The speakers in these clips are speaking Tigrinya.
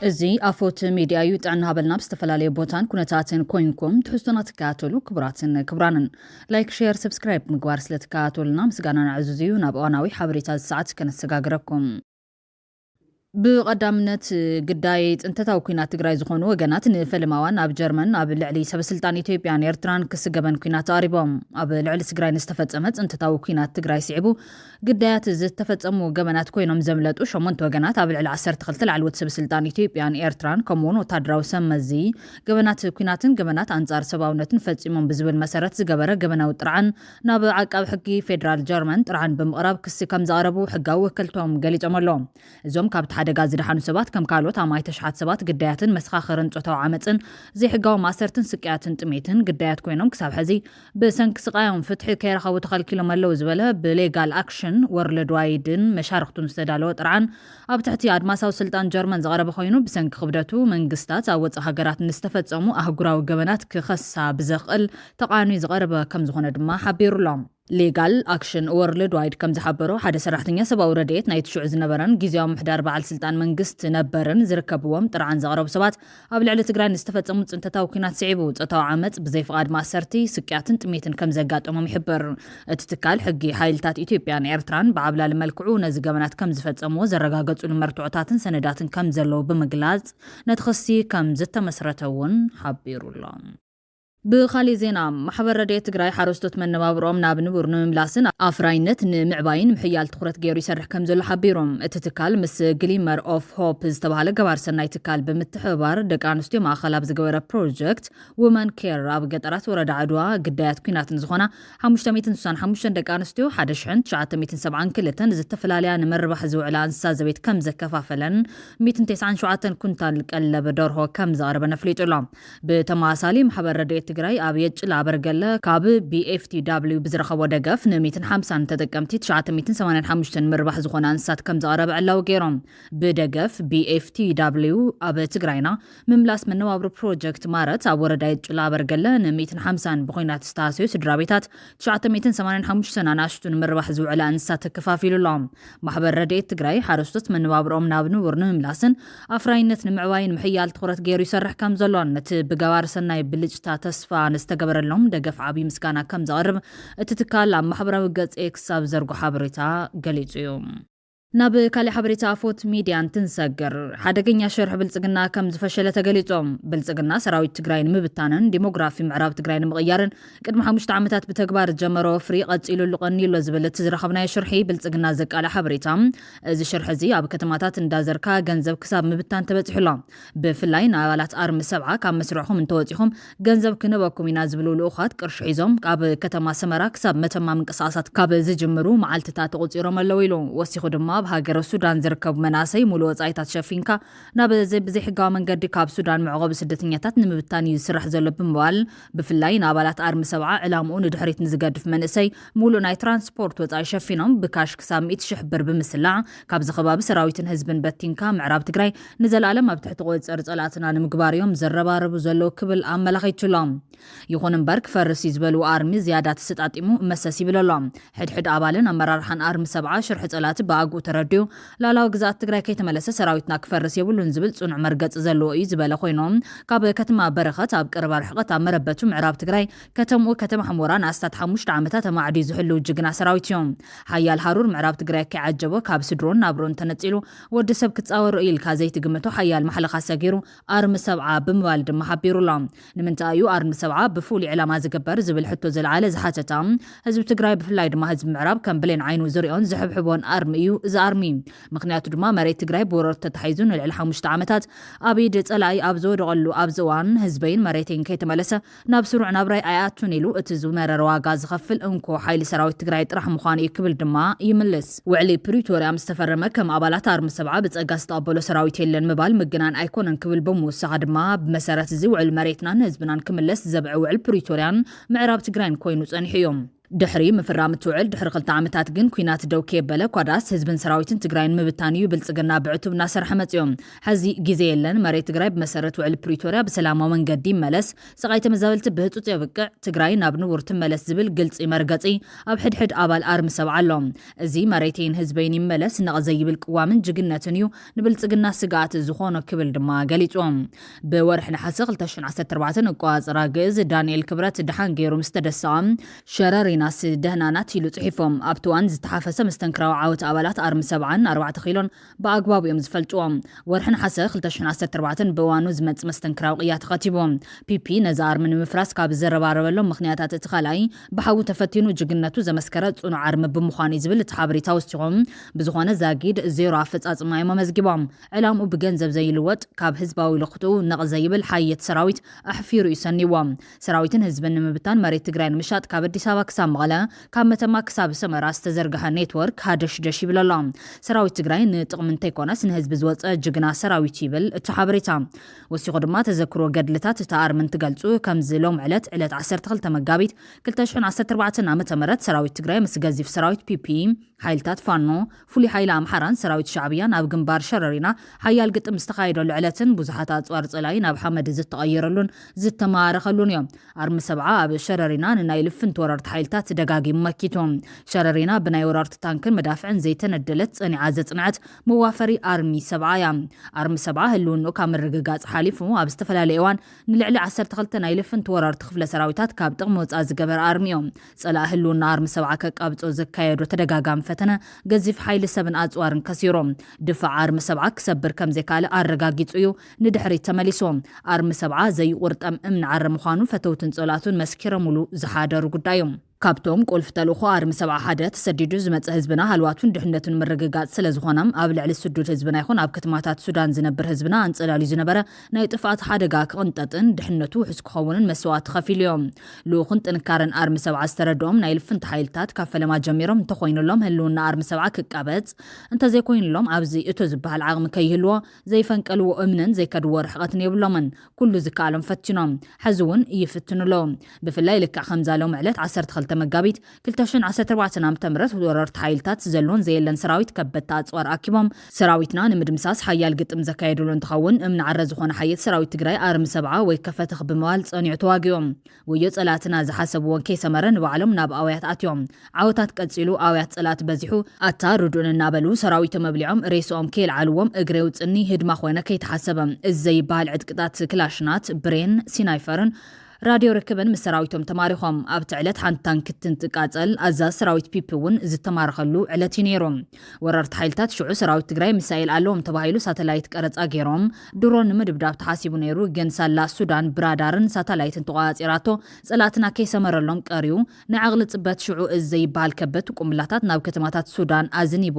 እዚ ኣፎት ሚድያ እዩ ጥዕና ሃበልና ብዝተፈላለየ ቦታን ኩነታትን ኮይንኩም ትሕዝቶና ትከታተሉ ክቡራትን ክቡራንን ላይክ ሼር ሰብስክራይብ ምግባር ስለተከታተሉና ምስጋና ንዕዙዝ እዩ ናብ እዋናዊ ሓበሬታ ሰዓት ከነሰጋግረኩም ብቀዳምነት ግዳይ ጥንተታዊ ኩናት ትግራይ ዝኾኑ ወገናት ንፈልማዋን ኣብ ጀርመን ኣብ ልዕሊ ሰበስልጣን ኢትዮጵያን ኤርትራን ክስገበን ኩናት ተቃሪቦም ኣብ ልዕሊ ትግራይ ንዝተፈጸመ ጥንተታዊ ኩናት ትግራይ ስዒቡ ግዳያት ዝተፈጸሙ ገበናት ኮይኖም ዘምለጡ 8 ወገናት ኣብ ልዕሊ 12 ላዕለዎት ሰበስልጣን ኢትዮጵያን ኤርትራን ከምኡውን ወታደራዊ ሰመዚ ገበናት ኩናትን ገበናት አንጻር ሰብአውነትን ፈጺሞም ብዝብል መሰረት ዝገበረ ገበናዊ ጥርዓን ናብ ዓቃብ ሕጊ ፌደራል ጀርመን ጥርዓን ብምቕራብ ክሲ ከም ዘቕረቡ ሕጋዊ ወከልቶም ገሊጾም ኣሎም እዞም ካብ ሓደጋ ዝድሓኑ ሰባት ከም ካልኦት ኣማይ ተሽሓት ሰባት ግዳያትን መስኻኸርን ጾታዊ ዓመፅን ዘይሕጋዊ ማሰርትን ስቅያትን ጥሜትን ግዳያት ኮይኖም ክሳብ ሕዚ ብሰንኪ ስቃዮም ፍትሒ ከይረኸቡ ተኸልኪሎም ኣለው ዝበለ ብሌጋል ኣክሽን ወርልድ ዋይድን መሻርክቱን ዝተዳለወ ጥርዓን ኣብ ትሕቲ ኣድማሳዊ ስልጣን ጀርመን ዝቐረበ ኮይኑ ብሰንኪ ክብደቱ መንግስታት ኣብ ወፃኢ ሃገራት ንዝተፈጸሙ ኣህጉራዊ ገበናት ክኸሳ ብዘኽእል ተቃኒ ዝቐረበ ከም ዝኾነ ድማ ሓቢሩሎም ሌጋል ኣክሽን ወርልድ ዋይድ ከም ዝሓበሮ ሓደ ሰራሕተኛ ሰብኣዊ ረድኤት ናይ ትሽዑ ዝነበረን ጊዜያዊ ምሕዳር በዓል ስልጣን መንግስት ነበርን ዝርከብዎም ጥርዓን ዘቕረቡ ሰባት ኣብ ልዕሊ ትግራይ ንዝተፈጸሙ ጽንተታዊ ኩናት ስዒቡ ጾታዊ ዓመፅ ብዘይፍቓድ ማሰርቲ ስቅያትን ጥሜትን ከም ዘጋጠሞም ይሕብር እቲ ትካል ሕጊ ሓይልታት ኢትዮጵያን ኤርትራን ብዓብላሊ መልክዑ ነዚ ገበናት ከም ዝፈጸምዎ ዘረጋገጹሉ መርትዖታትን ሰነዳትን ከም ዘለዉ ብምግላጽ ነቲ ክሲ ከም ዝተመስረተ እውን ሓቢሩሎም ብኻሊእ ዜና ማሕበር ረድኤት ትግራይ ሓረስቶት መነባብሮኦም ናብ ንቡር ንምምላስን ኣፍራይነት ንምዕባይን ምሕያል ትኩረት ገይሩ ይሰርሕ ከም ዘሎ ሓቢሮም እቲ ትካል ምስ ግሊመር ኦፍ ሆፕ ዝተባሃለ ገባር ሰናይ ትካል ብምትሕብባር ደቂ ኣንስትዮ ማእኸል ኣብ ዝገበረ ፕሮጀክት ውመን ኬር ኣብ ገጠራት ወረዳ ዓድዋ ግዳያት ኩናትን ዝኾና 565 ደቂ ኣንስትዮ 1972 ዝተፈላለያ ንምርባሕ ዝውዕላ እንስሳ ዘቤት ከም ዘከፋፈለን 197 ኩንታል ቀለብ ደርሆ ከም ዘቕረበ ነፍሊጡሎም ብተመሳሳሊ ማሕበር ረድኤት ትግራይ ኣብ የጭላ በርገለ ካብ BFTW ብዝረኸቦ ደገፍ ን150 ተጠቀምቲ 985 ምርባሕ ዝኾነ እንስሳት ከም ዘቕረበ ዕላው ገይሮም ብደገፍ BFTW ኣብ ትግራይና ምምላስ መነባብሮ ፕሮጀክት ማረት ኣብ ወረዳ የጭላ በርገለ ን150 ብኩናት ዝተሃስዩ ስድራ ቤታት 985 ኣናእሽቱ ምርባሕ ዝውዕላ እንስሳት ተከፋፊሉሎም ማሕበር ረድኤት ትግራይ ሓረስቶት መነባብሮኦም ናብ ንቡር ንምምላስን ኣፍራይነት ንምዕባይን ምሕያል ትኩረት ገይሩ ይሰርሕ ከም ዘሎን ነቲ ብገባር ሰናይ ብልጭታ ተስፋ ንዝተገበረሎም ደገፍ ዓብይ ምስጋና ከም ዘቕርብ እቲ ትካል ኣብ ማሕበራዊ ገጽ ኤክስ ኣብ ዘርጎ ሓበሬታ ገሊጹ እዩ ናብ ካልእ ሓበሬታ ኣፎት ሚድያ እንትንሰግር ሓደገኛ ሸርሒ ብልጽግና ከም ዝፈሸለ ተገሊጾም ብልጽግና ሰራዊት ትግራይ ንምብታንን ዲሞግራፊ ምዕራብ ትግራይ ንምቕያርን ቅድሚ 5 ዓመታት ብተግባር ጀመሮ ፍሪ ቀጺሉሉ ቀኒሎ ዝብል እቲ ዝረኸብናዮ ሽርሒ ብልጽግና ዘቃልዕ ሓበሬታ እዚ ሽርሒ እዚ ኣብ ከተማታት እንዳዘርካ ገንዘብ ክሳብ ምብታን ተበፂሑሎ ብፍላይ ንኣባላት ኣርሚ 70 ካብ መስርዕኹም እንተወፂኹም ገንዘብ ክንበኩም ኢና ዝብሉ ልኡኻት ቅርሺ ሒዞም ካብ ከተማ ሰመራ ክሳብ መተማ ምንቅስቓሳት ካብ ዝጅምሩ መዓልትታት ተቆፂሮም ኣለው ኢሉ ወሲኹ ድማ ኣብ ሃገረ ሱዳን ዝርከቡ መናሰይ ሙሉ ወጻኢታት ሸፊንካ ናብ ብዘይ ሕጋዊ መንገዲ ካብ ሱዳን መዕቆቢ ስደተኛታት ንምብታን ይስራሕ ዘሎ ብምባል ብፍላይ ንኣባላት ኣርሚ 70 ዕላምኡ ንድሕሪት ንዝገድፍ መንእሰይ ሙሉ ናይ ትራንስፖርት ወጻኢ ሸፊኖም ብካሽ ክሳብ 100,000 ብር ብምስላዕ ካብ ዝኸባቢ ሰራዊትን ህዝብን በቲንካ ምዕራብ ትግራይ ንዘላለም ኣብ ትሕቲ ቁፅር ጸላትና ንምግባር እዮም ዘረባረቡ ዘለዉ ክብል ኣመላኺቱሎም ይኹን እምበር ክፈርስ ዝበሉ ኣርሚ ዝያዳ ተሰጣጢሙ መሰስ ይብለሎም ሕድሕድ ኣባልን ኣመራርሓን ኣርሚ 70 ሽርሒ ጸላቲ ብኣግኡ ተረድዩ ላላዊ ግዛት ትግራይ ከይተመለሰ ሰራዊትና ክፈርስ የብሉን ዝብል ጽኑዕ መርገጽ ዘለዎ እዩ ዝበለ ኮይኖም ካብ ከተማ በረኸት ኣብ ቅርባ ርሕቀት ኣብ መረበቱ ምዕራብ ትግራይ ከተምኡ ከተማ ሕሞራ ንኣስታት 5 ዓመታት ኣማዕዲ ዝሕልው ጅግና ሰራዊት እዮም ሓያል ሃሩር ምዕራብ ትግራይ ከይዓጀቦ ካብ ስድሮን ናብሮን ተነጺሉ ወዲ ሰብ ክጻወሩ ኢልካ ዘይትግምቶ ሓያል ማሕለኻ ሰጊሩ ኣርሚ 70 ብምባል ድማ ሓቢሩሎም ንምንታይ እዩ ኣርሚ 70 ብፍሉይ ዕላማ ዝግበር ዝብል ሕቶ ዘለዓለ ዝሓተታ ህዝቢ ትግራይ ብፍላይ ድማ ህዝቢ ምዕራብ ከም ብሌን ዓይኑ ዝሪኦን ዝሕብሕቦን ኣርሚ እዩ ኣርሚ ምክንያቱ ድማ መሬት ትግራይ ብወረር ተታሒዙ ንልዕሊ 5 ዓመታት ኣብ ኢድ ጸላኢ ኣብ ዝወደቐሉ ኣብ ዝዋን ህዝበይን መሬተይን ከይተመለሰ ናብ ስሩዕ ናብራይ ኣያቱን ኢሉ እቲ ዝመረረ ዋጋ ዝኸፍል እንኮ ሓይሊ ሰራዊት ትግራይ ጥራሕ ምዃኑ እዩ ክብል ድማ ይምልስ ውዕሊ ፕሪቶርያ ምስ ተፈረመ ከም ኣባላት ኣርሚ 70 ብጸጋ ዝተቐበሎ ሰራዊት የለን ምባል ምግናን ኣይኮነን ክብል ብምውሳኽ ድማ ብመሰረት እዚ ውዕል መሬትናን ህዝብናን ክምለስ ዘብዐ ውዕል ፕሪቶርያን ምዕራብ ትግራይን ኮይኑ ጸኒሑ እዮም ድሕሪ ምፍራም ትውዕል ድሕሪ 2 ዓመታት ግን ኩናት ደው ከበለ ኳዳስ ህዝብን ሰራዊትን ትግራይን ምብታንዩ ብልጽግና ብዕቱብ እናሰርሐ መጽዮም ሕዚ ግዜ የለን መሬት ትግራይ ብመሰረት ውዕል ፕሪቶሪያ በሰላማዊ መንገዲ ይመለስ ሰቃይ ተመዛበልቲ ብህጹጽ የብቅዕ ትግራይ ናብ ንቡር ትመለስ ዝብል ግልጽ መርገጺ ኣብ ሕድሕድ ኣባል ኣርሚ ሰብዓ ኣሎ እዚ መሬቴን ህዝበይን ይመለስ ነቕዘ ይብል ቅዋምን ጅግነትን እዩ ንብልጽግና ስጋት ዝኾነ ክብል ድማ ገሊጾም ብወርሒ ነሓሰ 2014 እቋጽራ ግእዝ ዳንኤል ክብረት ድሓን ገይሩ ምስተደሰኦም ሸረሪናስ ደህናናት ኢሉ ጽሒፎም ኣብትዋን ዝተሓፈሰ መስተንክራዊ ዓወት ኣባላት ኣርሚ 74 ኪሎን ብኣግባቡ እዮም ዝፈልጥዎም ወርሒ ነሓሰ 2014 ብእዋኑ ዝመጽእ መስተንክራዊ ቅያት ተኸቲቦም ፒፒ ነዛ ኣርሚ ንምፍራስ ካብ ዘረባረበሎም ምክንያታት እቲ ካልኣይ ብሓዊ ተፈቲኑ ጅግነቱ ዘመስከረ ጽኑዕ ኣርሚ ብምዃኑ ዝብል እቲ ሓበሬታ ወሲኾም ብዝኾነ ዛጊድ ዜሮ ኣፈጻጽማ እዮም መዝጊቦም ዕላምኡ ብገንዘብ ዘይልወጥ ካብ ህዝባዊ ልኽትኡ ነቕ ዘይብል ሓየት ሰራዊት ኣሕፊሩ ይሰኒዎም ሰራዊትን ህዝብን ንምብታን መሬት ትግራይ ንምሻጥ ካብ ኣዲስ ኣበባ ክሳብ መቐለ ካብ መተማ ክሳብ ሰመራ ዝተዘርግሐ ኔትወርክ ሃደሽደሽ ይብል ኣሎ ሰራዊት ትግራይ ንጥቕሚ እንተይኮነስ ንህዝቢ ዝወፀ ጅግና ሰራዊት ይብል እቲ ሓበሬታ ወሲኹ ድማ ተዘክሮ ገድልታት እቲ ኣርሚ እንትገልጹ ከምዚ ሎም ዕለት 12 መጋቢት 2014 ዓ.ም ሰራዊት ትግራይ ምስ ገዚፍ ሰራዊት ፒፒ ሓይልታት ፋኖ ፍሉይ ሓይሊ ኣምሓራን ሰራዊት ሻዕብያን ኣብ ግንባር ሸረሪና ሓያል ግጥም ዝተኻየደሉ ዕለትን ብዙሓት ኣጽዋር ጽላይ ናብ ሓመድ ዝተቐየረሉን ዝተማረኸሉን እዮም ኣርሚ ሰብዓ ኣብ ሸረሪና ንናይ ልፍንቲ ወረርቲ ሓይልታት ደጋጊሙ መኪቶም ሸረሪና ብናይ ወረርቲ ታንክን መዳፍዕን ዘይተነደለት ጸኒዓ ዘጽንዐት መዋፈሪ ኣርሚ ሰብዓ እያ ኣርሚ ሰብዓ ህልውንኡ ካብ ምርግጋጽ ሓሊፉ ኣብ ዝተፈላለየ እዋን ንልዕሊ 12 ናይ ልፍንቲ ወረርቲ ክፍለ ሰራዊታት ካብ ጥቕሚ ወጻእ ዝገበረ ኣርሚ እዮም ጸላእ ህልውና ኣርሚ ሰብዓ ከቃብጾ ዘካየዶ ተደጋጋሚ ፈተነ ገዚፍ ሓይሊ ሰብን ኣጽዋርን ከሲሮም ድፋዕ ኣርሚ ሰብዓ ክሰብር ከም ዘይካለ ኣረጋጊጹ እዩ ንድሕሪት ተመሊሶም ኣርሚ ሰብዓ ዘይቁርጠም እምኒ ዓረ ምዃኑ ፈተውትን ጸላቱን መስኪረሙሉ ዝሓደሩ ጉዳዮም ካብቶም ቁልፍ ተልእኾ ኣርሚ ሰብዓ ሓደ ተሰዲዱ ዝመጽእ ህዝብና ሃልዋቱን ድሕነቱን ምርግጋጽ ስለ ዝኾነም ኣብ ልዕሊ ስዱድ ህዝብና ይኹን ኣብ ከተማታት ሱዳን ዝነብር ህዝብና አንጸላልዩ ዝነበረ ናይ ጥፍኣት ሓደጋ ክቕንጠጥን ድሕነቱ ውሕስ ክኸውንን መስዋዕቲ ከፊሉ እዮም ልኡኹን ጥንካረን ኣርሚ ሰብዓ ዝተረድኦም ናይ ልፍንቲ ሓይልታት ካብ ፈለማ ጀሚሮም እንተኾይኑሎም ህልውና ኣርሚ ሰብዓ ክቃበጽ እንተዘይኮይኑሎም ኣብዚ እቶ ዝበሃል ዓቕሚ ከይህልዎ ዘይፈንቀልዎ እምንን ዘይከድዎ ርሕቐትን የብሎምን ኩሉ ዝከኣሎም ፈቲኖም ሕዚ እውን ይፍትኑሎም ብፍላይ ልክዕ ከምዛሎም ዕለት 12 መጋቢት 2014 ዓ.ም ወረርቲ ሓይልታት ዘሎን ዘየለን ሰራዊት ከበድቲ ኣጽዋር ኣኪቦም ሰራዊትና ንምድምሳስ ሓያል ግጥም ዘካየድሉ እንትኸውን እምኒ ዓረ ዝኾነ ሓየት ሰራዊት ትግራይ ኣርሚ ሰብዓ ወይ ከፈትኽ ብምባል ጸኒዑ ተዋጊኦም ወዮ ጸላትና ዝሓሰብዎን ከይሰመረ ንባዕሎም ናብ ኣውያት ኣትዮም ዓወታት ቀጺሉ ኣውያት ጸላት በዚሑ ኣታ ርዱን እናበሉ ሰራዊቶም መብሊዖም ሬሶኦም ከይልዓልዎም እግሬ ውፅኒ ህድማ ኮይነ ከይተሓሰበ እዚ ዘይበሃል ዕጥቅታት ክላሽናት ብሬን ሲናይፈርን ራድዮ ርክብን ምስ ሰራዊቶም ተማሪኾም ኣብቲ ዕለት ሓንቲ ታንክ ትቃጸል ኣዛዝ ሰራዊት ፒፒ እውን ዝተማረኸሉ ዕለት እዩ ነይሮም ወረርቲ ሓይልታት ሽዑ ሰራዊት ትግራይ ሚሳኤል ኣለዎም ተባሂሉ ሳተላይት ቀረጻ ገይሮም ድሮን ንምድብዳብ ተሓሲቡ ነይሩ ግን ሳላ ሱዳን ብራዳርን ሳተላይትን ተቋፂራቶ ጸላትና ከይሰመረሎም ቀሪዩ ናይ ዓቕሊ ጽበት ሽዑ እዚ ዘይበሃል ከበድቲ ቁምላታት ናብ ከተማታት ሱዳን ኣዝኒቡ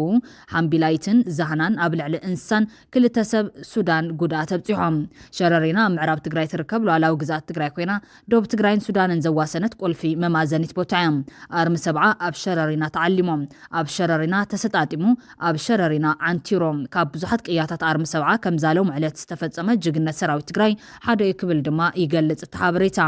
ሓምቢላይትን ዛህናን ኣብ ልዕሊ እንስሳን ክልተ ሰብ ሱዳን ጉድኣት ኣብፂሖም ሸረሪና ኣብ ምዕራብ ትግራይ ትርከብ ሉዓላዊ ግዛት ትግራይ ኮይና ዶብ ትግራይን ሱዳንን ዘዋሰነት ቆልፊ መማዘኒት ቦታ እዮም ኣርሚ ሰብዓ ኣብ ሸረሪና ተዓሊሞም ኣብ ሸረሪና ተሰጣጢሙ ኣብ ሸረሪና ዓንቲሮም ካብ ብዙሓት ቅያታት ኣርሚ ሰብዓ ከምዛሎም ዕለት ዝተፈጸመ ጅግነት ሰራዊት ትግራይ ሓደ ክብል ድማ ይገልጽ ተሓበሬታ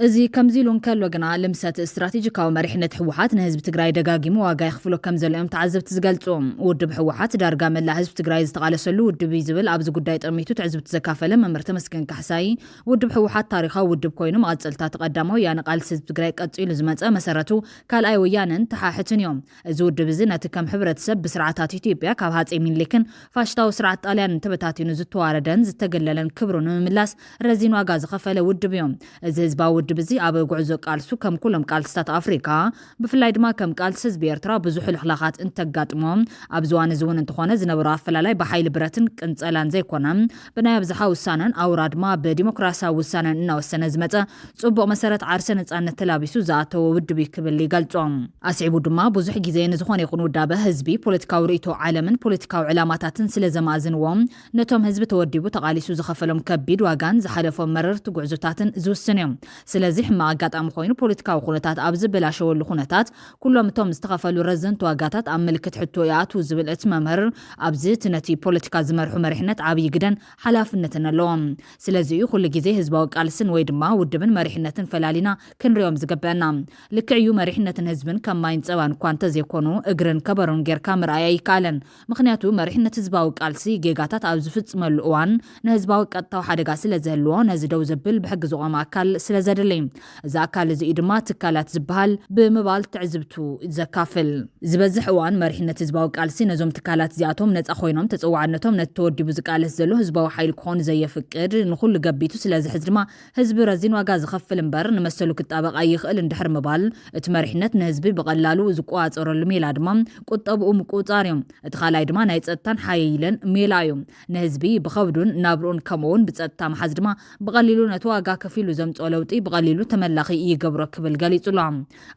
እዚ ከምዚሉን ከሎ ግና ልምሰት ስትራቴጂካዊ መሪሕነት ሕወሓት ንህዝቢ ትግራይ ደጋጊሙ ዋጋ ይኽፍሎ ከም ዘለዮም ተዓዘብቲ ዝገልጹ ውድብ ሕወሓት ዳርጋ መላ ህዝቢ ትግራይ ዝተቃለሰሉ ውድብ ዝብል ኣብዚ ጉዳይ ጥርሚቱ ትዕዝብቲ ዘካፈለ መምህር ተመስገን ካሕሳይ ውድብ ሕወሓት ታሪኻዊ ውድብ ኮይኑ መቐጸልታ ተቐዳማዊ ወያነ ቃልሲ ህዝቢ ትግራይ ቀጺሉ ዝመጸ መሰረቱ ካልኣይ ወያነን ተሓሕትን እዮም እዚ ውድብ እዚ ነቲ ከም ሕብረተሰብ ብስርዓታት ኢትዮጵያ ካብ ሃፀይ ሚኒሊክን ፋሽስታዊ ስርዓት ጣልያን ተበታቲኑ ዝተዋረደን ዝተገለለን ክብሩ ንምምላስ ረዚን ዋጋ ዝኸፈለ ውድብ እዮም እዚ ህዝባዊ ውድብ እዚ ኣብ ጉዕዞ ቃልሱ ከም ኩሎም ቃልስታት ኣፍሪካ ብፍላይ ድማ ከም ቃልሲ ህዝቢ ኤርትራ ብዙሕ ልኽላኻት እንተጋጥሞም ኣብ ዝዋን እዚ እውን እንትኾነ ዝነበሩ ኣፈላላይ ብሓይሊ ብረትን ቅንፀላን ዘይኮነም ብናይ ኣብዝሓ ውሳነን ኣውራ ድማ ብዲሞክራሲያዊ ውሳነን እናወሰነ ዝመፀ ጽቡቕ መሰረት ዓርሰ ነፃነት ተላቢሱ ዝኣተወ ውድብ ክብል ይገልጾም ኣስዒቡ ድማ ብዙሕ ግዜ ንዝኾነ ይኹን ውዳበ ህዝቢ ፖለቲካዊ ርእይቶ ዓለምን ፖለቲካዊ ዕላማታትን ስለ ዘማዝንዎም ነቶም ህዝቢ ተወዲቡ ተቓሊሱ ዝኸፈሎም ከቢድ ዋጋን ዝሓለፎም መረርቲ ጉዕዞታትን ዝውስን እዮም ስለዚህ ሕማቅ ኣጋጣሚ ኮይኑ ፖለቲካዊ ኩነታት ኣብ ዝበላሸወሉ ኩነታት ኩሎም እቶም ዝተኸፈሉ ረዘንቲ ዋጋታት ኣብ ምልክት ሕቶ ይኣቱ ዝብል እቲ መምህር ኣብዚ ነቲ ፖለቲካ ዝመርሑ መሪሕነት ዓብዪ ግደን ሓላፍነትን ኣለዎም ስለዚ ኩሉ ግዜ ህዝባዊ ቃልስን ወይ ድማ ውድብን መሪሕነትን ፈላሊና ክንሪኦም ዝግበአና ልክዕዩ መሪሕነትን ህዝብን ከም ማይን ፀባን እኳ እንተዘይኮኑ እግርን ከበሮን ጌርካ ምርኣይ ኣይከኣለን ምክንያቱ መሪሕነት ህዝባዊ ቃልሲ ጌጋታት ኣብ ዝፍፅመሉ እዋን ንህዝባዊ ቀጥታዊ ሓደጋ ስለ ዘህልዎ ነዚ ደው ዘብል ብሕጊ ዝቆመ ኣካል ስለ ዘድሊ እዚ ኣካል እዚ ድማ ትካላት ዝበሃል ብምባል ትዕዝብቱ ዘካፍል ዝበዝሕ እዋን መሪሕነት ህዝባዊ ቃልሲ ነዞም ትካላት እዚኣቶም ነፃ ኮይኖም ተፀዋዕነቶም ነቲ ተወዲቡ ዝቃለስ ዘሎ ህዝባዊ ሓይሊ ክኾን ዘየፍቅድ ንኩሉ ገቢቱ ስለዝሕዝ ድማ ህዝቢ ረዚን ዋጋ ዝኸፍል እምበር ንመሰሉ ክጣበቕ ኣይኽእል እንድሕር ምባል እቲ መሪሕነት ንህዝቢ ብቐላሉ ዝቆፃፀረሉ ሜላ ድማ ቁጠብኡ ምቁፃር እዮም እቲ ካልኣይ ድማ ናይ ፀጥታን ሓይልን ሜላ እዩ ንህዝቢ ብኸብዱን ናብሩን ከምኡውን ብፀጥታ መሓዝ ድማ ብቐሊሉ ነቲ ዋጋ ከፊሉ ዘምፅኦ ለውጢ ብቐሊሉ ተመላኺ ይገብሮ ክብል ገሊጹሎ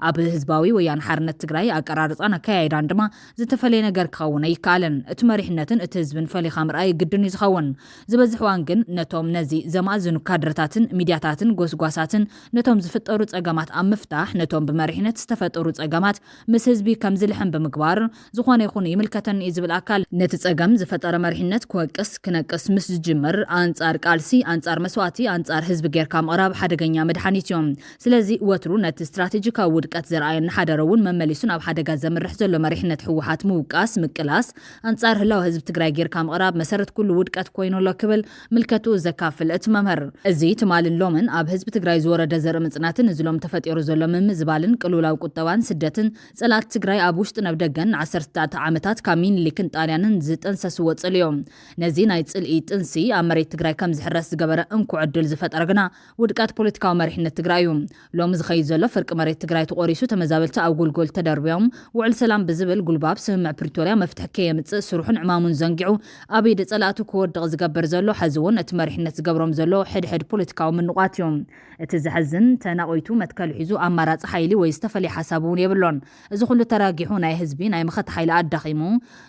ኣብ ህዝባዊ ወያነ ሓርነት ትግራይ ኣቀራርፃን ኣከያይዳን ድማ ዝተፈለየ ነገር ክኸውን ኣይከኣለን እቲ መሪሕነትን እቲ ህዝብን ፈሊኻ ምርኣይ ግድን እዩ ዝኸውን ዝበዝሕ እዋን ግን ነቶም ነዚ ዘማእዝኑ ካድረታትን ሚድያታትን ጎስጓሳትን ነቶም ዝፍጠሩ ፀገማት ኣብ ምፍታሕ ነቶም ብመሪሕነት ዝተፈጠሩ ፀገማት ምስ ህዝቢ ከም ዝልሕም ብምግባር ዝኾነ ይኹን ይምልከተን እዩ ዝብል ኣካል ነቲ ፀገም ዝፈጠረ መሪሕነት ክወቅስ ክነቅስ ምስ ዝጅምር ኣንጻር ቃልሲ ኣንጻር መስዋእቲ ኣንጻር ህዝቢ ጌርካ ምቕራብ ሓደገኛ መድሓኒት እዮም ስለዚ ወትሩ ነቲ ስትራቴጂካዊ ውድቀት ዘርኣየና ሓደረ እውን መመሊሱን ኣብ ሓደጋ ዘምርሕ ዘሎ መሪሕነት ህወሓት ምውቃስ ምቅላስ ኣንጻር ህላው ህዝቢ ትግራይ ጌርካ ምቕራብ መሰረት ኩሉ ውድቀት ኮይኑሎ ክብል ምልከቱ ዘካፍል እቲ መምህር እዚ ትማልን ሎምን ኣብ ህዝቢ ትግራይ ዝወረደ ዘርኢ ምጽናትን እዝሎም ተፈጢሩ ዘሎ ምምዝባልን ቅልውላው ቁጠባን ስደትን ጸላት ትግራይ ኣብ ውሽጢ ናብ ደገን 10 ዓመታት ካብ ሚኒሊክን ጣልያንን ዝጠንሰስዎ ጽልዮም ነዚ ናይ ጽልኢ ጥንሲ ኣብ መሬት ትግራይ ከም ዝሕረስ ዝገበረ እንኩ ዕድል ዝፈጠረ ግና ውድቃት ፖለቲካዊ መሪሕነት ትግራይ እዩ ሎሚ ዝኸይድ ዘሎ ፍርቂ መሬት ትግራይ ተቆሪሱ ተመዛበልቲ ኣብ ጉልጎል ተደርብዮም ውዕል ሰላም ብዝብል ጉልባብ ስምምዕ ፕሪቶርያ መፍትሒ ከየምፅእ ስሩሕን ዕማሙን ዘንጊዑ ኣብ ኢድ ጸላቱ ክወድቕ ዝገብር ዘሎ ሕዚ እውን እቲ መሪሕነት ዝገብሮም ዘሎ ሕድሕድ ፖለቲካዊ ምንቋት እዮም እቲ ዝሕዝን ተናቆይቱ መትከል ሒዙ ኣማራፂ ሓይሊ ወይ ዝተፈለየ ሓሳብ እውን የብሎን እዚ ኩሉ ተራጊሑ ናይ ህዝቢ ናይ መኸት ሓይሊ ኣዳኺሙ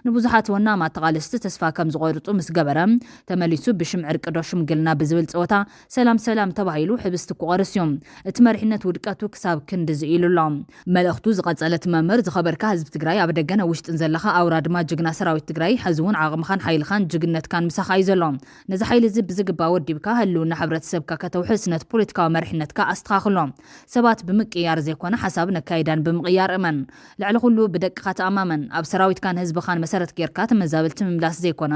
ንብዙሓት ወናማ ተቓለስቲ ተስፋ ከም ዝቆርፁ ምስ ገበረ ተመሊሱ ብሽም ዕርቂ ዶ ሽምግልና ብዝብል ፀወታ ሰላም ተባሂሉ ሕብስቲ ክቆርስ እዮም እቲ መሪሕነት ውድቀቱ ክሳብ ክንዲ ዝኢሉሎ መልእኽቱ ዝቐፀለት መምህር ዝኸበርካ ህዝቢ ትግራይ ኣብ ደገን ኣብ ውሽጥን ዘለኻ ኣውራ ድማ ጅግና ሰራዊት ትግራይ ሕዚ እውን ዓቕምኻን ሓይልኻን ጅግነትካን ምሳኻ እዩ ዘሎ ነዚ ሓይሊ እዚ ብዝግባ ወዲብካ ህልውና ሕብረተሰብካ ከተውሕስ ነቲ ፖለቲካዊ መሪሕነትካ ኣስተኻኽሎ ሰባት ብምቅያር ዘይኮነ ሓሳብ ነካይዳን ብምቕያር እመን ልዕሊ ኩሉ ብደቅኻ ተኣማመን ኣብ ሰራዊትካን ህዝብኻን መሰረት ጌርካ ተመዛበልቲ ምምላስ ዘይኮነ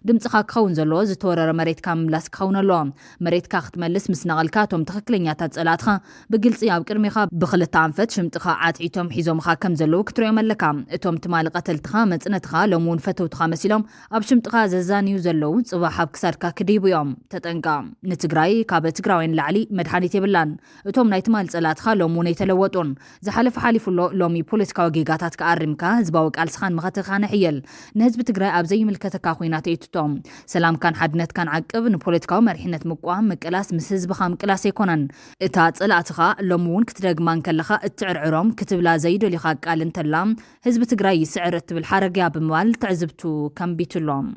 ድምፅኻ ክኸውን ዘለዎ ዝተወረረ መሬትካ ምምላስ ክኸውን ኣለዎ መሬትካ ክትመልስ ምስ ነቐልካ እቶም ትኽክለኛታት ጸላትኻ ብግልፂ ኣብ ቅድሚኻ ብክልተ ኣንፈት ሽምጥኻ ዓጥዒቶም ሒዞምኻ ከም ዘለዉ ክትሪኦም ኣለካ እቶም ትማሊ ቀተልትኻ መፅነትኻ ሎሚ እውን ፈተውትኻ መሲሎም ኣብ ሽምጥኻ ዘዛንዩ ዘለዉ ጽባሕ ኣብ ክሳድካ ክድይቡ እዮም ተጠንቃ ንትግራይ ካብ ትግራዋይን ላዕሊ መድሓኒት የብላን እቶም ናይ ትማሊ ጸላትኻ ሎሚ እውን ኣይተለወጡን ዝሓለፈ ሓሊፉሎ ሎሚ ፖለቲካዊ ጌጋታት ክኣርምካ ህዝባዊ ቃልስኻን መኸትኻን ሕየል ንህዝቢ ትግራይ ኣብ ዘይምልከተካ ኩናት እይትቶም ሰላምካን ሓድነትካን ዓቅብ ንፖለቲካዊ መሪሕነት ምቋም ምቅላስ ምስ ህዝብኻ ምቅላስ ኣይኮነን እታ ጸላእትኻ ሎሚ እውን ክትደግማን ከለኻ እትዕርዕሮም ክትብላ ዘይደልኻ ቃል እንተላ ህዝቢ ትግራይ ይስዕር እትብል ሓረግያ ብምባል ትዕዝብቱ ከንቢትሎም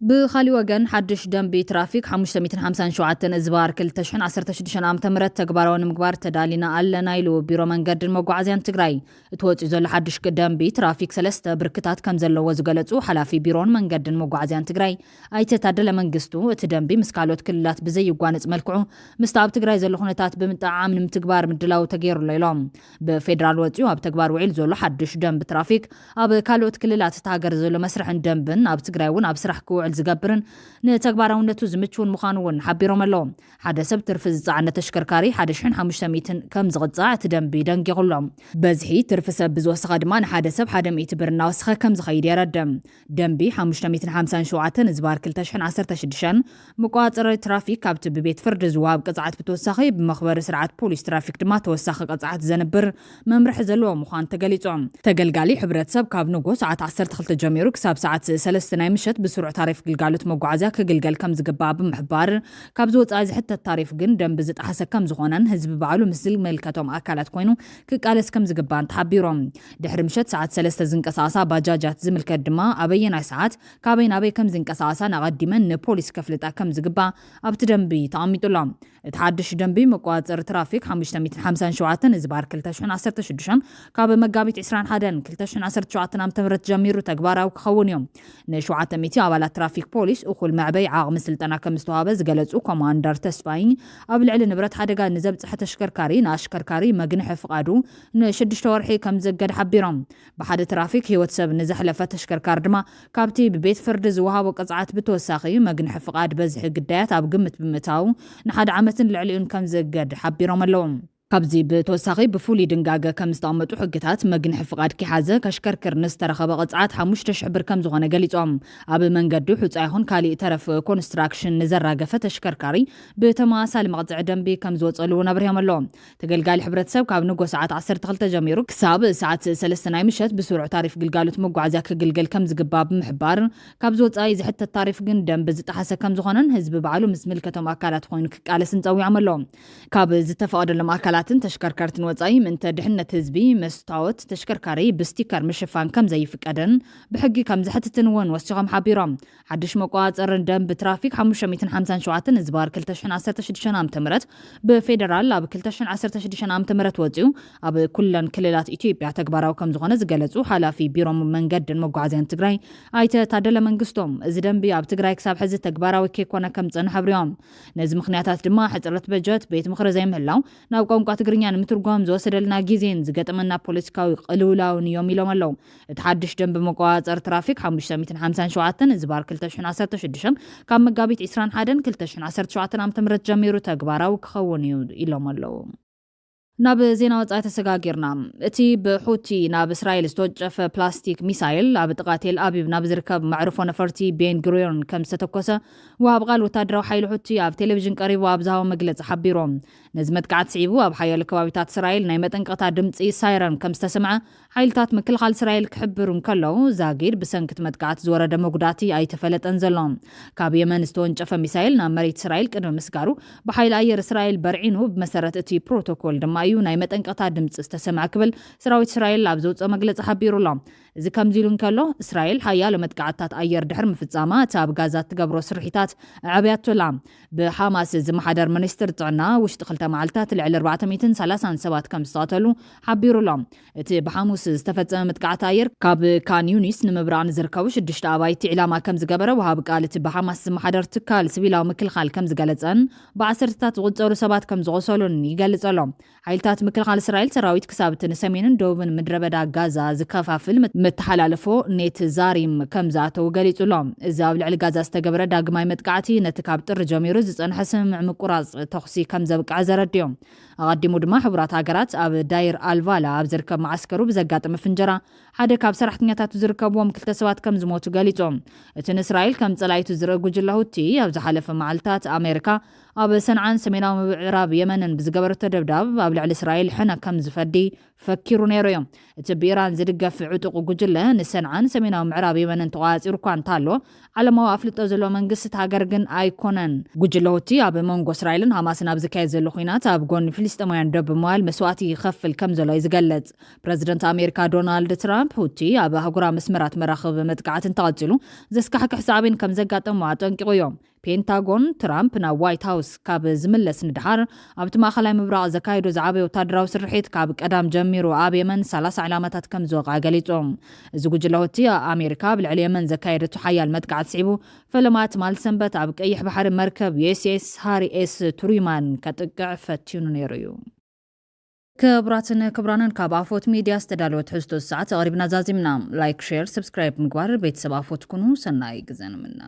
ብኻሊ ወገን ሓድሽ ደንቢ ትራፊክ 557 ዝባር 2016 ዓ.ም ተግባራዊ ንምግባር ተዳሊና ኣለና ኢሉ ቢሮ መንገድን መጓዓዝያን ትግራይ እትወፅኡ ዘሎ ሓድሽ ደንቢ ትራፊክ 3 ብርክታት ከም ዘለዎ ዝገለጹ ሓላፊ ቢሮን መንገድን መጓዓዝያን ትግራይ ኣይተታደለ መንግስቱ እቲ ደንቢ ምስ ካልኦት ክልላት ብዘይጓነጽ መልክዑ ምስ ኣብ ትግራይ ዘሎ ኩነታት ብምጥዓም ንምትግባር ምድላው ተገይሩሎ ኢሎም ብፌደራል ወፅኡ ኣብ ተግባር ውዒል ዘሎ ሓድሽ ደንቢ ትራፊክ ኣብ ካልኦት ክልላት ተሃገር ዘሎ መስርሕን ደንብን ኣብ ትግራይ እውን ኣብ ስራሕ ክውዕል ዝገብርን ንተግባራውነቱ ዝምችውን ምዃኑ እውን ሓቢሮም ኣለዎ ሓደ ሰብ ትርፊ ዝፀዓነ ተሽከርካሪ 1500 ከም ዝቕፃዕ እቲ ደንቢ ደንጊቑሎም በዝሒ ትርፊ ሰብ ብዝወሰኸ ድማ ንሓደ ሰብ 100 ብር እናወሰኸ ከም ዝኸይድ የረድም ደንቢ 557 ዝባር 2016 መቆፃፀሪ ትራፊክ ካብቲ ብቤት ፍርዲ ዝዋሃብ ቅፅዓት ብተወሳኺ ብመኽበሪ ስርዓት ፖሊስ ትራፊክ ድማ ተወሳኺ ቅፅዓት ዘንብር መምርሒ ዘለዎ ምዃኑ ተገሊጾም ተገልጋሊ ሕብረተሰብ ካብ ንጎ ሰዓት 12 ጀሚሩ ክሳብ ሰዓት 3 ናይ ምሸት ብስሩዕ ታሪፍ ግልጋሎት መጓዓዝያ ክግልገል ከም ዝግባእ ብምሕባር ካብ ዝወፃ ዝሕተ ታሪፍ ግን ደንብ ዝጣሓሰ ከም ዝኾነን ህዝቢ በዓሉ ምስ ዝምልከቶም ኣካላት ኮይኑ ክቃለስ ከም ዝግባእ ተሓቢሮም ድሕሪ ምሸት ሰዓት 3 ዝንቀሳቐሳ ባጃጃት ዝምልከት ድማ ኣበየናይ ሰዓት ካበይ ናበይ ከም ዝንቀሳቐሳ ናቐዲመን ንፖሊስ ከፍልጣ ከም ዝግባእ ኣብቲ ደንቢ ተቐሚጡሎም እቲ ሓድሽ ደንቢ መቆፃፀሪ ትራፊክ 557 ዝባር 2016 ካብ መጋቢት 21 2017 ዓ.ም ጀሚሩ ተግባራዊ ክኸውን እዮም ን700 ኣባላት ትራፊክ ፖሊስ እኹል መዕበይ ዓቕሚ ስልጠና ከም ዝተዋሃበ ዝገለጹ ኮማንደር ተስፋይ ኣብ ልዕሊ ንብረት ሓደጋ ንዘብፅሐ ተሽከርካሪ ንኣሽከርካሪ መግንሒ ፍቃዱ ን6 ወርሒ ከም ዘገድ ሓቢሮም ብሓደ ትራፊክ ህይወት ሰብ ንዘሕለፈ ተሽከርካሪ ድማ ካብቲ ብቤት ፍርዲ ዝወሃቦ ቅፅዓት ብተወሳኺ መግንሒ ፍቃድ በዝሒ ግዳያት ኣብ ግምት ብምእታው ንሓደ ዓመትን ልዕሊኡን ከም ዘገድ ሓቢሮም ኣለዎም ካብዚ ብተወሳኺ ብፉሉይ ድንጋገ ከም ዝተቐመጡ ሕግታት መግንሒ ፍቃድ ክሓዘ ከሽከርክር ንዝተረኸበ ቅፅዓት 5,000 ብር ከም ዝኾነ ገሊፆም ኣብ መንገዲ ሑፃ ይኹን ካሊእ ተረፍ ኮንስትራክሽን ንዘራገፈ ተሽከርካሪ ብተመሳሳሊ መቕፅዒ ደንቢ ከም ዝወፀሉ ነብርዮም ኣለዎም ተገልጋሊ ሕብረተሰብ ካብ ንጎ ሰዓት 12 ጀሚሩ ክሳብ ሰዓት 3 ናይ ምሸት ብስሩዕ ታሪፍ ግልጋሎት መጓዓዝያ ክግልገል ከም ዝግባእ ብምሕባር ካብ ዝወፃኢ ዝሕተት ታሪፍ ግን ደንቢ ዝጣሓሰ ከም ዝኾነን ህዝቢ በዓሉ ምስ ምልከቶም ኣካላት ኮይኑ ክቃለስን ፀዊዖም ኣለዎም ካብ ዝተፈቐደሎም ኣካላት ተሽከርካርትን ወፃኢ ምንተ ድሕነት ህዝቢ መስታወት ተሽከርካሪ ብስቲከር ምሽፋን ከም ዘይፍቀደን ብሕጊ ከም ዝሕትትን እውን ወሲኾም ሓቢሮም ሓድሽ መቆፃፀሪ ደንቢ ትራፊክ 557 ዝባር 2016 ዓ.ም ብፌደራል ኣብ 2016 ዓ.ም ወፂኡ ኣብ ኩለን ክልላት ኢትዮጵያ ተግባራዊ ከም ዝኾነ ዝገለጹ ሓላፊ ቢሮ መንገድን መጓዓዝያን ትግራይ ኣይተ ታደለ መንግስቶም እዚ ደንቢ ኣብ ትግራይ ክሳብ ሕዚ ተግባራዊ ከይኮነ ከም ፀንሐ ሕብሪዮም ነዚ ምክንያታት ድማ ሕፅረት በጀት ቤት ምክሪ ዘይምህላው ናብ ቋንቋ ትግርኛ ንምትርጓም ዝወሰደልና ግዜን ዝገጠመና ፖለቲካዊ ቅልውላውን እዮም ኢሎም ኣለዉ እቲ ሓድሽ ደንቢ መቆፃፀሪ ትራፊክ 557 ዝባር 2016 ካብ መጋቢት 21 2017 ዓ.ም ጀሚሩ ተግባራዊ ክኸውን እዩ ኢሎም ኣለዉ ናብ ዜና ወፃኢ ተሰጋጊርና እቲ ብሑቲ ናብ እስራኤል ዝተወጨፈ ፕላስቲክ ሚሳይል ኣብ ጥቃ ቴል አቪቭ ናብ ዝርከብ መዕርፎ ነፈርቲ ቤን ጉሪዮን ከም ዝተተኮሰ ወሃብ ቃል ወታደራዊ ሓይሊ ሑቲ ኣብ ቴሌቪዥን ቀሪቡ ኣብ ዝሃቦ መግለፂ ሓቢሮም ነዚ መጥቃዕቲ ስዒቡ ኣብ ሓያሎ ከባቢታት እስራኤል ናይ መጠንቀቕታ ድምፂ ሳይረን ከም ዝተሰምዐ ሓይልታት ምክልኻል እስራኤል ክሕብሩ ከለዉ ዛጊድ ብሰንኪት መጥቃዕቲ ዝወረደ መጉዳእቲ ኣይተፈለጠን ዘሎ ካብ የመን ዝተወንጨፈ ሚሳይል ናብ መሬት እስራኤል ቅድሚ ምስጋሩ ብሓይሊ ኣየር እስራኤል በርዒኑ ብመሰረት እቲ ፕሮቶኮል ድማ እዩ ናይ መጠንቀቕታ ድምፂ ዝተሰምዐ ክብል ሰራዊት እስራኤል ኣብ ዘውፅኦ መግለፂ ሓቢሩሎም እዚ ከምዚ ኢሉ እንከሎ እስራኤል ሓያሎ መጥቃዕትታት ኣየር ድሕሪ ምፍፃማ እቲ ኣብ ጋዛ ትገብሮ ስርሒታት ዕብያቶላ ብሓማስ ዝመሓደር ሚኒስትር ጥዕና ውሽጢ 2 መዓልታት ልዕሊ 437 ከም ዝተቐተሉ ሓቢሩሎም እቲ ብሓሙስ ዝተፈፀመ መጥቃዕቲ ኣየር ካብ ካን ዩኒስ ንምብራቅ ንዝርከቡ 6 ኣባይቲ ዕላማ ከም ዝገበረ ወሃብ ቃል እቲ ብሓማስ ዝመሓደር ትካል ሲቪላዊ ምክልኻል ከም ዝገለፀን ብዓሰርታት ዝቁፀሩ ሰባት ከም ዝቆሰሉን ይገልፅ ኣሎ ሓይልታት ምክልኻል እስራኤል ሰራዊት ክሳብ እቲ ንሰሜንን ደቡብን ምድረበዳ ጋዛ ዝከፋፍል መተሓላለፎ ኔት ዛሪም ከም ዝኣተው ገሊጹሎም እዚ ኣብ ልዕሊ ጋዛ ዝተገበረ ዳግማይ መጥቃዕቲ ነቲ ካብ ጥሪ ጀሚሩ ዝፀንሐ ስምምዕ ምቁራፅ ተኽሲ ከም ዘብቅዐ ዘረድዮም ኣቐዲሙ ድማ ሕቡራት ሃገራት ኣብ ዳይር ኣልቫላ ኣብ ዝርከብ ማዓስከሩ ብዘጋጥመ ፍንጀራ ሓደ ካብ ሰራሕተኛታት ዝርከብዎም 2 ሰባት ከም ዝሞቱ ገሊፆም እቲ ንእስራኤል ከም ፀላይቱ ዝረአ ጉጅለ ሁቲ ኣብ ዝሓለፈ መዓልታት ኣሜሪካ ኣብ ሰንዓን ሰሜናዊ ምዕራብ የመንን ብዝገበረቶ ደብዳብ ኣብ ልዕሊ እስራኤል ሕነ ከም ዝፈዲ ፈኪሩ ነይሩ እዮም እቲ ብኢራን ዝድገፍ ዕጡቕ ጉጅለ ንሰንዓን ሰሜናዊ ምዕራብ የመንን ተቋፂሩ እኳ እንተሎ ዓለማዊ ኣፍልጦ ዘለዎ መንግስቲ ሃገር ግን ኣይኮነን ጉጅለ ሁቲ ኣብ መንጎ እስራኤልን ሃማስን ኣብ ዝካየድ ዘሎ ኩናት ኣብ ጎኒ ፍልስጤማውያን ደው ብምባል መስዋዕቲ ይኸፍል ከም ዘሎ ዝገልጽ ፕረዚደንት ኣሜሪካ ዶናልድ ትራምፕ ሁቲ ኣብ ኣህጉራ መስመራት መራኸቢ መጥቃዕትን ተቐፂሉ ዘስካሕክሕ ሳዕቤን ከም ዘጋጠሙ ኣጠንቂቑ እዮም ፔንታጎን ትራምፕ ናብ ዋይት ሃውስ ካብ ዝምለስ ንድሓር ኣብቲ ማእኸላይ ምብራቕ ዘካየዶ ዝዓበየ ወታደራዊ ስርሒት ካብ ቀዳም ጀሚሩ ኣብ የመን 30 ዕላማታት ከም ዝወቕዓ ገሊፆም እዚ ጉጅለ ሁቲ ኣሜሪካ ኣብ ልዕሊ የመን ዘካየደቱ ሓያል መጥቃዕቲ ስዒቡ ፈለማት ማልሰንበት ኣብ ቀይሕ ባሕሪ መርከብ ዩኤስኤስ ሃሪ ኤስ ቱሩማን ከጥቅዕ ፈቲኑ ነይሩ እዩ ክብራትን ክብራንን ካብ ኣፎት ሚድያ ዝተዳለወ ትሕዝቶ ሰዓት ኣቕሪብና ዛዚምና ላይክ ሼር ሰብስክራይብ ምግባር ቤተሰብ ኣፎት ኩኑ ሰናይ ግዜ ንምና